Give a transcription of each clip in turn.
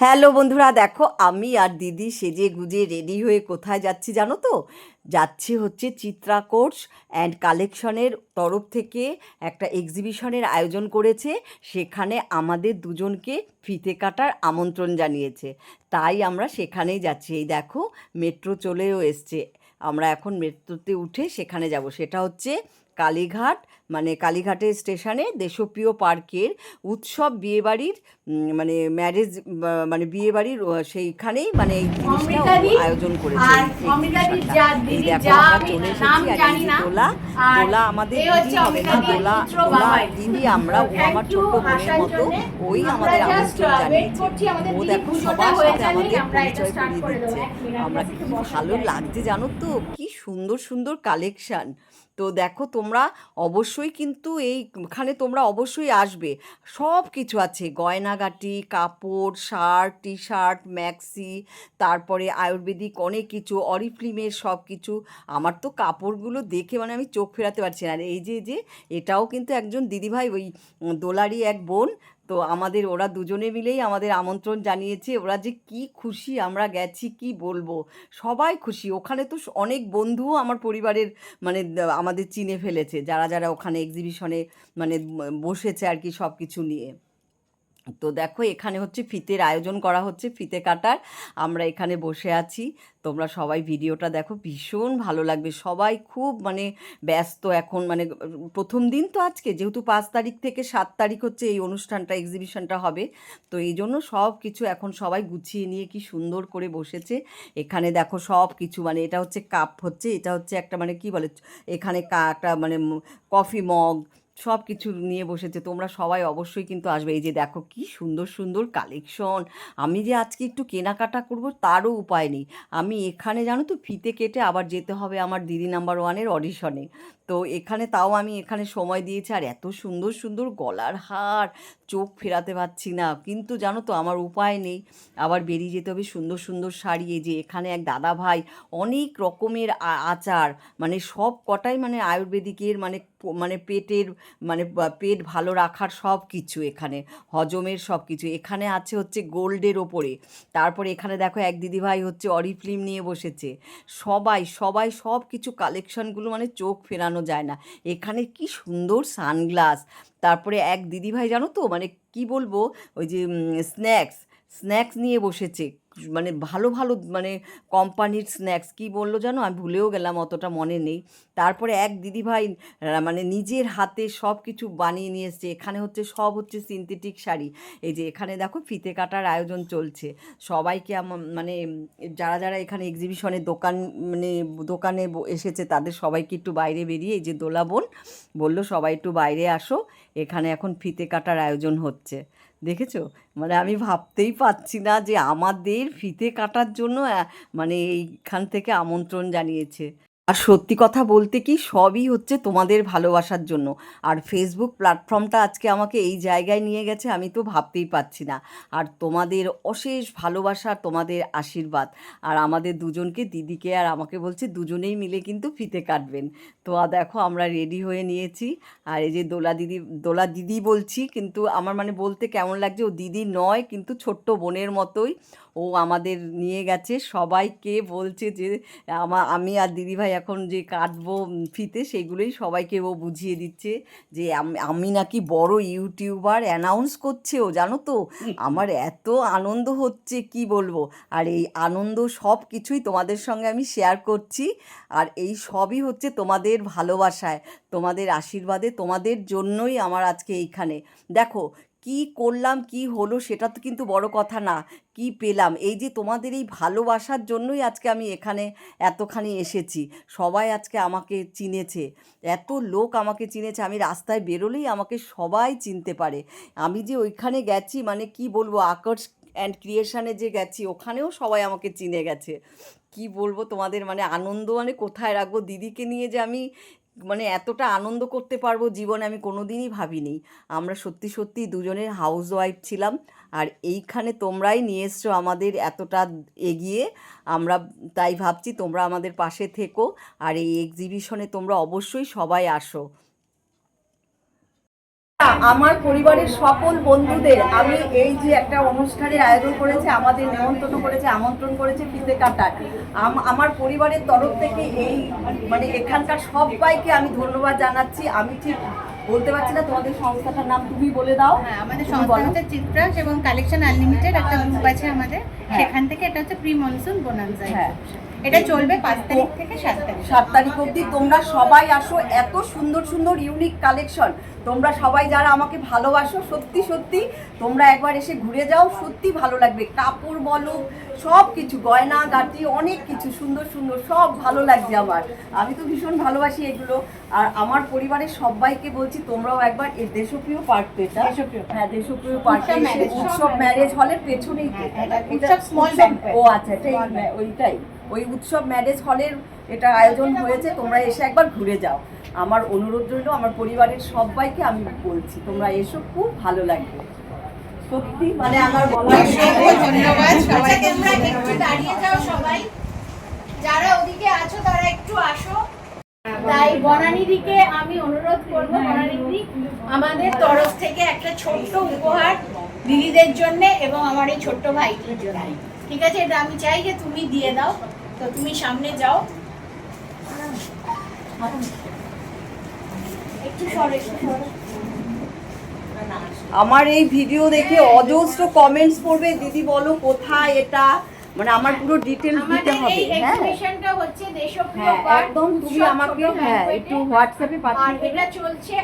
Hello বন্ধুরা, দেখো আমি আর দিদি সেজে গুজে রেডি হয়ে কোথায় যাচ্ছি জানো তো? যাচ্ছি হচ্ছে চিত্রা কোর্স অ্যান্ড কালেকশনের তরফ থেকে একটা এক্সিবিশনের আয়োজন করেছে। সেখানে আমাদের দুজনকে ফিতে কাটার আমন্ত্রণ জানিয়েছে, তাই আমরা সেখানেই যাচ্ছি। এই দেখো, মেট্রো চলেও এসছে। আমরা এখন মেট্রোতে উঠে সেখানে যাব। সেটা হচ্ছে কালীঘাট, মানে কালীঘাটের স্টেশনে দেশপ্রিয় পার্কের উৎসব বিয়েবাড়ির মানে ম্যারেজ, মানে বিয়েবাড়ির সেইখানেই মানে এই জিনিসটা আয়োজন করেছে, এই এক্সিবিশনটা। এই দেখো আমরা চলে এসেছি, আর এই যে দোলা, দোলা আমাদের দিদি হবে না, দোলা দোলা দিদি আমরা, ও আমার ছোট্ট বোনের মতো। ওই আমাদের আমন্ত্রণ জানিয়েছে। ও দেখো সবার সাথে আমাদের পরিচয় করিয়ে দিচ্ছে। আমরা কি ভালো লাগছে জানো তো, কি সুন্দর সুন্দর কালেকশান। তো দেখো তোমরা অবশ্যই কিন্তু এইখানে তোমরা অবশ্যই আসবে। সব কিছু আছে, গয়নাগাটি, কাপড়, শার্ট, টি শার্ট, ম্যাক্সি, তারপরে আয়ুর্বেদিক অনেক কিছু, অরিফ্লিমের সব কিছু। আমার তো কাপড়গুলো দেখে মানে আমি চোখ ফেরাতে পারছি না। আর এই যে এটাও কিন্তু একজন দিদিভাই, ওই দোলারই এক বোন। তো আমাদের ওরা দুজনে মিলেই আমাদের আমন্ত্রণ জানিয়েছে। ওরা যে কি খুশি আমরা গেছি কি বলবো, সবাই খুশি। ওখানে তো অনেক বন্ধুও আমার পরিবারের মানে আমাদের চিনে ফেলেছে, যারা যারা ওখানে এক্সিবিশনে মানে বসেছে আর কি, সব কিছু নিয়ে। তো দেখো এখানে হচ্ছে ফিতের আয়োজন করা হচ্ছে, ফিতে কাটার। আমরা এখানে বসে আছি। তোমরা সবাই ভিডিওটা দেখো, ভীষণ ভালো লাগবে। সবাই খুব মানে ব্যস্ত এখন, মানে প্রথম দিন তো আজকে, যেহেতু 5 তারিখ থেকে 7 তারিখ হচ্ছে এই অনুষ্ঠানটা, এক্সিবিশনটা হবে। তো এই জন্য সব কিছু এখন সবাই গুছিয়ে নিয়ে কি সুন্দর করে বসেছে। এখানে দেখো সব কিছু, মানে এটা হচ্ছে কাপ, হচ্ছে এটা হচ্ছে একটা মানে কি বলে, এখানে একটা মানে কফি মগ, সব কিছু নিয়ে বসেছে। তোমরা সবাই অবশ্যই কিন্তু আসবে। এই যে দেখো কি সুন্দর সুন্দর কালেকশন। আমি যে আজকে একটু কেনাকাটা করব তারও উপায় নেই। আমি এখানে জানো তো ফিতে কেটে আবার যেতে হবে আমার দিদি নাম্বার ওয়ানের অডিশনে। তো এখানে তাও আমি এখানে সময় দিয়েছি, আর এত সুন্দর সুন্দর গলার হার, চোখ ফেরাতে পারছি না। কিন্তু জানো তো আমার উপায় নেই, আবার বেরিয়ে যেতে হবে। সুন্দর সুন্দর শাড়ি, এই যে এখানে এক দাদা ভাই অনেক রকমের আচার, মানে সব কটাই মানে আয়ুর্বেদিকের, মানে মানে পেটের, মানে পেট ভালো রাখার সব কিছু এখানে, হজমের সব কিছু এখানে আছে হচ্ছে গোল্ডের ওপরে। তারপরে এখানে দেখো এক দিদিভাই হচ্ছে অরিফ্লিম নিয়ে বসেছে। সবাই সবাই সব কিছু কালেকশনগুলো মানে চোখ ফেরানো যায় না। এখানে কি সুন্দর সানগ্লাস। তারপরে এক দিদিভাই জানো তো মানে কি বলবো, ওই যে স্ন্যাক্স, স্ন্যাক্স নিয়ে বসেছে। মানে ভালো ভালো মানে কোম্পানির স্ন্যাক্স, কি বললো জানো, আমি ভুলেও গেলাম, অতটা মনে নেই। তারপরে এক দিদিভাই মানে নিজের হাতে সব কিছু বানিয়ে নিয়ে এসছে। এখানে হচ্ছে সব হচ্ছে সিনথেটিক শাড়ি। এই যে এখানে দেখো ফিতে কাটার আয়োজন চলছে। সবাইকে মানে যারা যারা এখানে এক্সিবিশনের দোকান, মানে দোকানে এসেছে তাদের সবাইকে একটু বাইরে বেরিয়ে, এই যে দোলা বোন বললো সবাই একটু বাইরে আসো, এখানে এখন ফিতে কাটার আয়োজন হচ্ছে। দেখেছো, মানে আমি ভাবতেই পারছি না যে আমাদের ফিতে কাটার জন্য মানে এইখান থেকে আমন্ত্রণ জানিয়েছে। আর সত্যি কথা বলতে কি, সবই হচ্ছে তোমাদের ভালোবাসার জন্য। আর ফেসবুক প্ল্যাটফর্মটা আজকে আমাকে এই জায়গায় নিয়ে গেছে, আমি তো ভাবতেই পারছি না। আর তোমাদের অশেষ ভালোবাসা, তোমাদের আশীর্বাদ। আর আমাদের দুজনকে, দিদিকে আর আমাকে বলছে দুজনেই মিলে কিন্তু ফিতে কাটবেন। তো দেখো আমরা রেডি হয়ে নিয়েছি। আর এই যে দোলা দিদি, দোলা দিদি বলছি, কিন্তু আমার মানে বলতে কেমন লাগছে, ও দিদি নয় কিন্তু ছোট্ট বোনের মতোই। ও আমাদের নিয়ে গেছে, সবাইকে বলছে যে আমি আর দিদিভাই এখন যে কাটবো ফিতে, সেগুলোই সবাইকে ও বুঝিয়ে দিচ্ছে যে আমি নাকি বড় ইউটিউবার অ্যানাউন্স করছে ও, জানো তো। আমার এত আনন্দ হচ্ছে কি বলবো। আর এই আনন্দ সব কিছুই তোমাদের সঙ্গে আমি শেয়ার করছি। আর এই সবই হচ্ছে তোমাদের ভালোবাসায়, তোমাদের আশীর্বাদে, তোমাদের জন্যই আমার আজকে এইখানে। দেখো কি করলাম কি হলো সেটা তো কিন্তু বড় কথা না, কি পেলাম, এই যে তোমাদের এই ভালোবাসার জন্যই আজকে আমি এখানে এতখানি এসেছি। সবাই আজকে আমাকে চিনেছে, এত লোক আমাকে চিনেছে, আমি রাস্তায় বেরোলেই আমাকে সবাই চিনতে পারে। আমি যে ওইখানে গেছি মানে কি বলবো, আকর্ষ অ্যান্ড ক্রিয়েশনে যে গেছি, ওখানেও সবাই আমাকে চিনে গেছে। কি বলবো তোমাদের, মানে আনন্দ মানে কোথায় রাখবো। দিদিকে নিয়ে যে আমি মানে এতটা আনন্দ করতে পারবো জীবনে আমি কোনো দিনই ভাবিনি। আমরা সত্যি সত্যি দুজনের হাউস ওয়াইফ ছিলাম, আর এইখানে তোমরাই নিয়ে এসছো আমাদের এতটা এগিয়ে। আমরা তাই ভাবছি তোমরা আমাদের পাশে থেকো, আর এই এক্সিবিশনে তোমরা অবশ্যই সবাই আসো। আমার পরিবারের সকল বন্ধুদের আমি এই যে একটা অনুষ্ঠানের আয়োজন করেছে, আমাদের আমন্ত্রণ করেছে ফিতে কাটার, আমার পরিবারের তরফ থেকে এই মানে এখানকার সবাইকে আমি ধন্যবাদ জানাচ্ছি। আমি ঠিক বলতে পারছি না তোমাদের সংস্থাটার নাম, তুমি বলে দাও। হ্যাঁ, আমাদের সংস্থা হচ্ছে চিত্রাস এবং কালেকশন আনলিমিটেড, একটা গ্রুপ আছে আমাদের, সেখান থেকে এটা হচ্ছে প্রি মনসুন বোনান্সা। হ্যাঁ, এটা চলবে 5 তারিখ থেকে 7 তারিখ অবধি। তোমরা সবাই আসো, এত সুন্দর সুন্দর ইউনিক কালেকশন। তোমরা সবাই যারা আমাকে ভালোবাসো, সত্যি সত্যি তোমরা একবার এসে ঘুরে যাও, সত্যি ভালো লাগবে। কাপড় বলো, সব কিছু, গয়না গাটি, অনেক কিছু সুন্দর সুন্দর, সব ভালো লাগছে আমার। আমি তো ভীষণ ভালোবাসি এগুলো। আর আমার পরিবারের সবাইকে বলছি তোমরাও একবার এই দেশপ্রিয় পার্ক, এটা হ্যাঁ দেশপ্রিয় পার্ক, উৎসব ম্যারেজ হলের পেছনেই। ও আচ্ছা, ওইটাই, ওই উৎসব ম্যারেজ হলের এটা আয়োজন হয়েছে। তোমরা এসে একবার ঘুরে যাও, আমার অনুরোধ রইল। আমার পরিবারের সবাইকে আমি বলছি তোমরা এসো, খুব ভালো লাগবে সত্যি। মানে আমার ধন্যবাদ সবাইকে। তোমরা একটু দাঁড়িয়ে যাও, সবাই যারা ওদিকে আছো তারা একটু আসো। তাই বনানীদিকে আমি অনুরোধ করবো, বনানীদি আমাদের তরফ থেকে একটা ছোট্ট উপহার দিদিদের জন্য এবং আমার এই ছোট্ট ভাইটির জন্য, ঠিক আছে? এটা আমি চাই যে তুমি দিয়ে দাও। তো তুমি সামনে যাও, একটু সরে। আমার এই ভিডিও দেখে অজস্র কমেন্টস পড়বে, দিদি বলো কোথায় এটা, মানে আমার পুরো ডিটেইলস দিতে হবে। হ্যাঁ, এক্সিবিশনটা হচ্ছে দেশপ্রিয় পার্ক, একদম। তুমি আমাকে একটু হোয়াটসঅ্যাপে পাঠিয়ে দেবে। এটা চলছে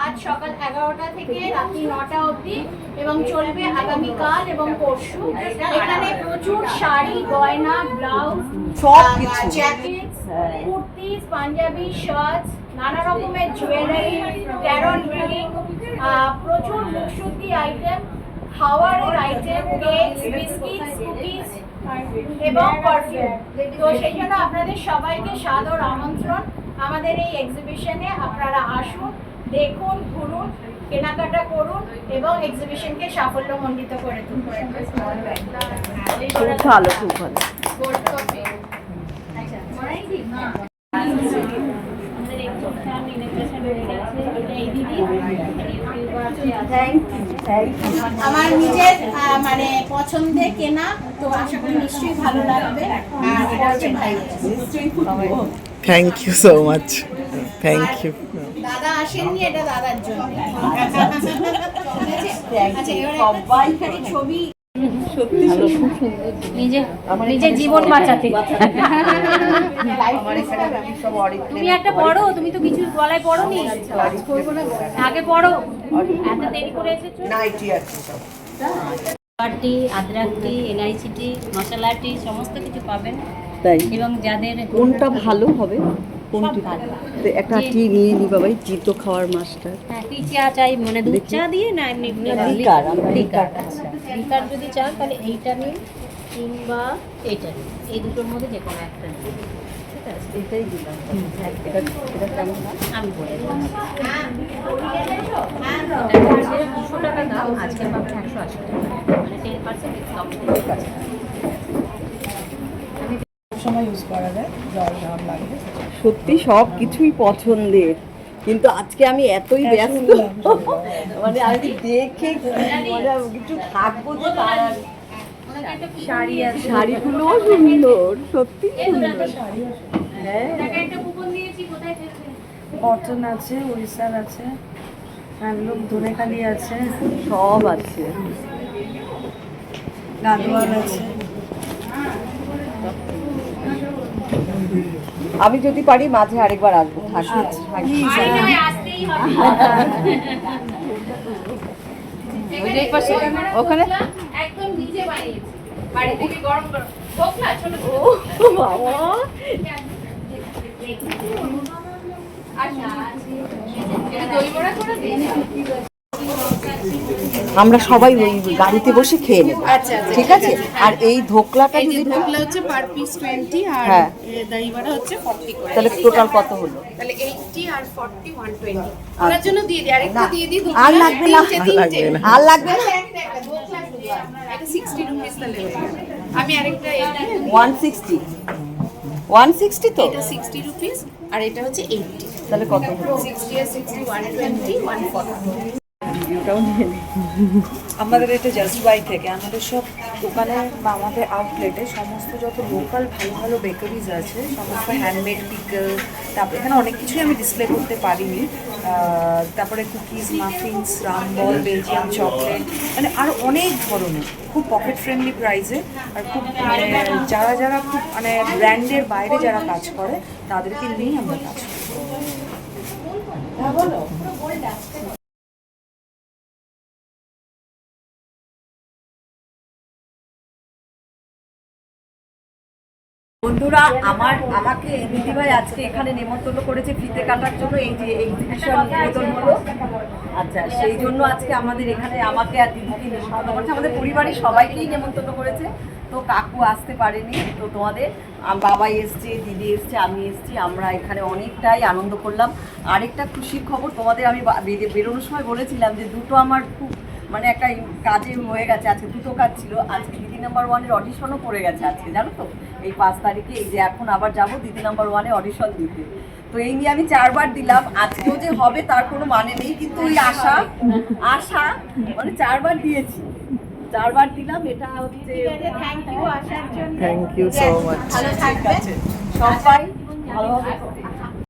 আজ সকাল 11টা থেকে রাত্রি 9টা অবধি এবং চলবে আগামী কাল এবং পরশু। এখানে প্রচুর শাড়ি, গয়না, ব্লাউজ, সব কিছু, জ্যাকেট, কুর্তি, পাঞ্জাবি, শার্টস, নানা রকমের জুয়েলারি, ক্যারন রিং, প্রচুর মুখশুদ্ধি আইটেম, খাওয়ারের আইটেম, কেক, বিস্কিট, কুকিজ এবং পারফিউম। তো সেই জন্য আপনাদের সবাইকে সাদর আমন্ত্রণ আমাদের এই এক্সিবিশনে। আপনারা আসুন, দেখুন, ঘুরুন, কেনাকাটা করুন এবং এক্সিবিশনকে সাফল্যমণ্ডিত করে তুলুন। খুব ভালো, খুব ভালো। আমার নিজের মানে পছন্দের কেনা, তো আশা করি নিশ্চয়ই ভালো লাগবে। আর এটা হচ্ছে ভাই। Thank you so much, thank you. দাদা আসেননি, এটা দাদার জন্য। আচ্ছা, এবারে ছবি নিজের জীবন বাঁচাতে। তুমি একটা পড়ো, তুমি তো কিছু গলায় পড়ো নি, আগে পড়ো, এত দেরি করে এসেছো। টি, আদরক টি, এলাইচি টি, মশলা টি সমস্ত কিছু পাবেন। তাই এবং যাদের কোনটা ভালো হবে, কোনটি একটা টি নিয়ে নি বাবাই, চিত খাওয়ার মাস্টার। হ্যাঁ, টি চা চাই, মানে দুধ চা দিয়ে না এমনি লিকার, লিকার। আচ্ছা, লিকার যদি চান তাহলে এইটা নিন কিংবা এইটা নিন, এই দুটোর মধ্যে যে কোনো একটা নিন, ঠিক আছে? এটাই দিলাম। এটা কেমন দাম? আমি বলে দিলাম। এটা হচ্ছে 200 টাকা দাম, আজকে পাবেন 180 টাকা, মানে 10% ডিসকাউন্ট। সত্যি সব কিছুই পছন্দের, কিন্তু আজকে আমি এতই ব্যস্ত, মানে আমি দেখে মানে একটু থাকবো যে তার শাড়িগুলো সুন্দর, সত্যি সুন্দর। হ্যাঁ, কটন আছে, উড়িষ্যার আছে, হ্যান্ডলুম ধনেখালি আছে, সব আছে, গাদোয়াল আছে। আমি যদি পারি মাঝে আরেকবার আসবো। ওখানে একদম নিজে বানিয়েছি, বাড়ি থেকে গরম গরম ধোকলা, ছোট ছোট। আমরা সবাই ওই গাড়িতে বসে খেয়ে নেব, ঠিক আছে? আর এই ধোকলাটা যদি ধোকলা হচ্ছে পার পিস 20 আর হ্যাঁ, দই বড়া হচ্ছে 40 করে। তাহলে টোটাল কত হলো? তাহলে 80 আর 40 120। ওনার জন্য দিয়ে দিই, আরেকটা দিয়ে দিই। আর লাগবে না, আর লাগবে না। এটা 60 রুপিস তাহলে হয়ে গেল। আমি আরেকটা 160 তো, এটা 60 রুপিস আর এটা হচ্ছে 80। তাহলে কত হলো? 60 আর 60 120 140 ভিডিওটাও নিয়ে নিই। আমাদের এটা জাস্ট বাই থেকে আমাদের সব দোকানে বা আমাদের আউটলেটে সমস্ত যত লোকাল ভালো ভালো বেকারিজ আছে সমস্ত হ্যান্ডমেড পিকল, তারপরে এখানে অনেক কিছুই আমি ডিসপ্লে করতে পারিনি, তারপরে কুকিজ, মাফিনস, রামবল, বেলজিয়াম চকলেট, মানে আরও অনেক ধরনের খুব পকেট ফ্রেন্ডলি প্রাইসে, আর খুব মানে যারা যারা খুব মানে ব্র্যান্ডের বাইরে যারা কাজ করে তাদেরকে নিয়েই আমরা কাজ করি। বন্ধুরা, আমাকে এই দিদিভাই আজকে এখানে নেমন্তন্ন করেছে ফিতে কাটার জন্য, এই যে এক্সিবিশন উদ্বোধন হলো। আচ্ছা, সেই জন্য আজকে আমাদের এখানে আমাকে আর দিদিকে নেমন্তন্ন করেছে, আমাদের পরিবারের সবাইকেই নেমন্তন্ন করেছে। তো কাকু আসতে পারেনি, তো তোমাদের বাবাই এসছে, দিদি এসছে, আমি এসছি, আমরা এখানে অনেকটাই আনন্দ করলাম। আরেকটা খুশির খবর তোমাদের আমি বেরোনোর সময় বলেছিলাম যে দুটো আমার খুব মানে একটা কাজে হয়ে গেছে, আজকে দুটো কাজ ছিল। আজকে দিদি নাম্বার 1-এর অডিশনও পড়ে গেছে আজকে, জানো তো, এই 5 তারিখে। এই যে এখন আবার যাব দিদি নাম্বার 1-এ অডিশন দিতে। তো এই নিয়ে আমি 4 বার দিলাম, আজকেও যে হবে তার কোনো মানে নেই, কিন্তু ওই আশা মানে 4 বার দিয়েছি, 4 বার দিলাম। এটা হচ্ছে থ্যাংক ইউ আসার জন্য। Thank you so much. ভালো থাকবে সবাই ভালোভাবে